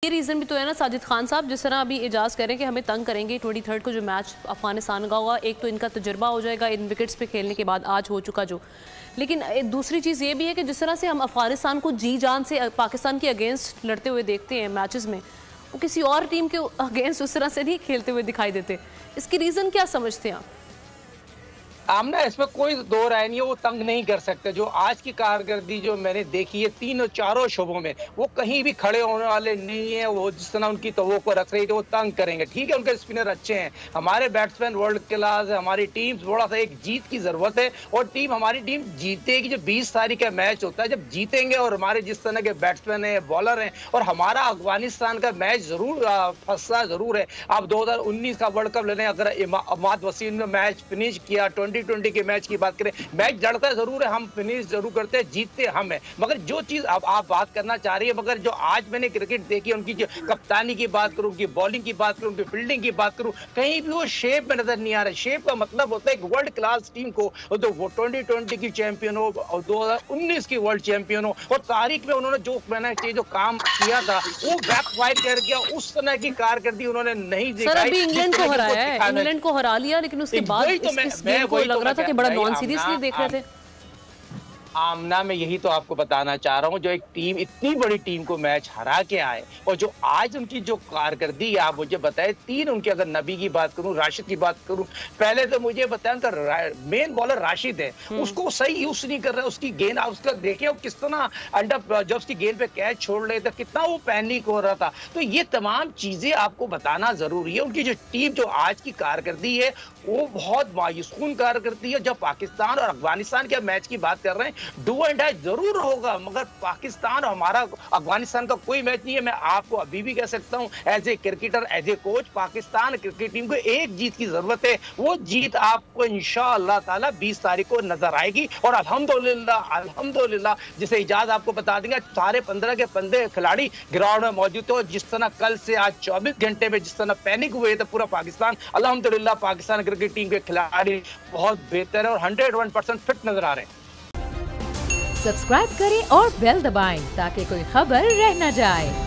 ये रीज़न भी तो है ना साजिद खान साहब, जिस तरह अभी एजाज करें कि हमें तंग करेंगे 23 को जो मैच अफगानिस्तान का होगा, एक तो इनका तजुर्बा हो जाएगा इन विकेट्स पे खेलने के बाद आज हो चुका जो, लेकिन दूसरी चीज़ ये भी है कि जिस तरह से हम अफगानिस्तान को जी जान से पाकिस्तान के अगेंस्ट लड़ते हुए देखते हैं मैचेस में, वो किसी और टीम के अगेंस्ट उस तरह से नहीं खेलते हुए दिखाई देते। इसकी रीज़न क्या समझते हैं आप? आमना इसमें कोई दो राय नहीं है, वो तंग नहीं कर सकते। जो आज की कारकर्दगी जो मैंने देखी है तीनों चारों शोबों में, वो कहीं भी खड़े होने वाले नहीं है। वो जिस तरह उनकी तवक्को रख रही थी वो तंग करेंगे। ठीक है, उनके स्पिनर अच्छे हैं, हमारे बैट्समैन वर्ल्ड क्लास है, हमारी टीम थोड़ा सा एक जीत की जरूरत है और हमारी टीम जीतेगी। जो 20 तारीख का मैच होता है, जब जीतेंगे और हमारे जिस तरह के बैट्समैन है, बॉलर हैं, और हमारा अफगानिस्तान का मैच जरूर फंसा जरूर है। आप 2019 का वर्ल्ड कप लेने, अगर इमाद वसीम ने मैच फिनिश किया, 2020 के मैच की बात करें, मैच लड़ता जरूर है, हम फिनिश जरूर करते हैं, जीतते हम है। मगर जो चीज अब आप बात करना चाह रही है, मगर जो आज मैंने क्रिकेट देखी, उनकी जो कप्तानी की बात करूं, उनकी बॉलिंग की बात करूं, उनकी फील्डिंग की बात करूं, कहीं भी वो शेप में नजर नहीं आ रहा। शेप का मतलब होता है एक वर्ल्ड क्लास टीम को, तो वो 2020 की चैंपियन हो और 2019 की वर्ल्ड चैंपियन हो, और तारीख में उन्होंने जो मैंने जो काम किया था वो बैकफायर कर गया। उस तरह की कारकर्दगी उन्होंने नहीं दिखाई। अभी इंग्लैंड को हराया है, इंग्लैंड को हरा लिया, लेकिन उसके बाद इस गेम को लग रहा था कि बड़ा नॉन सीरियसली देख रहे थे। आमना मैं यही तो आपको बताना चाह रहा हूँ, जो एक टीम इतनी बड़ी टीम को मैच हरा के आए और जो आज उनकी जो कारकर्दगी आप मुझे बताए, तीन उनके, अगर नबी की बात करूं, राशिद की बात करूं, पहले तो मुझे बताया उनका मेन बॉलर राशिद है, उसको सही यूज नहीं कर रहा है। उसकी गेंद आप उसका देखें, किस तरह अंडर जब उसकी गेंद पे कैच छोड़ रहे थे, कितना वो पैनिक हो रहा था। तो ये तमाम चीजें आपको बताना जरूरी है। उनकी जो टीम जो आज की कारकर्दगी है वो बहुत मायूसकुन कारकर्दगी है। जब पाकिस्तान और अफगानिस्तान के मैच की बात कर रहे हैं, डू एंड डाई जरूर होगा, मगर पाकिस्तान और हमारा अफगानिस्तान का कोई मैच नहीं है। मैं आपको अभी भी कह सकता हूं, as a cricketer, as a coach, Pakistan cricket team को एक जीत की जरूरत है। वो जीत आपको इंशाअल्लाह ताला 20 तारीख को नजर आएगी। और अल्हम्दुलिल्लाह अल्हम्दुलिल्लाह, जिसे इजाज आपको बता देंगे, सारे 15 के 15 खिलाड़ी ग्राउंड में मौजूद थे। जिस तरह कल से आज 24 घंटे में जिस तरह पैनिक हुए थे पूरा पाकिस्तान, अल्हम्दुलिल्लाह पाकिस्तान क्रिकेट टीम के खिलाड़ी बहुत बेहतर है और 101% फिट नजर आ रहे हैं। सब्सक्राइब करें और बेल दबाएं ताकि कोई खबर रह न जाए।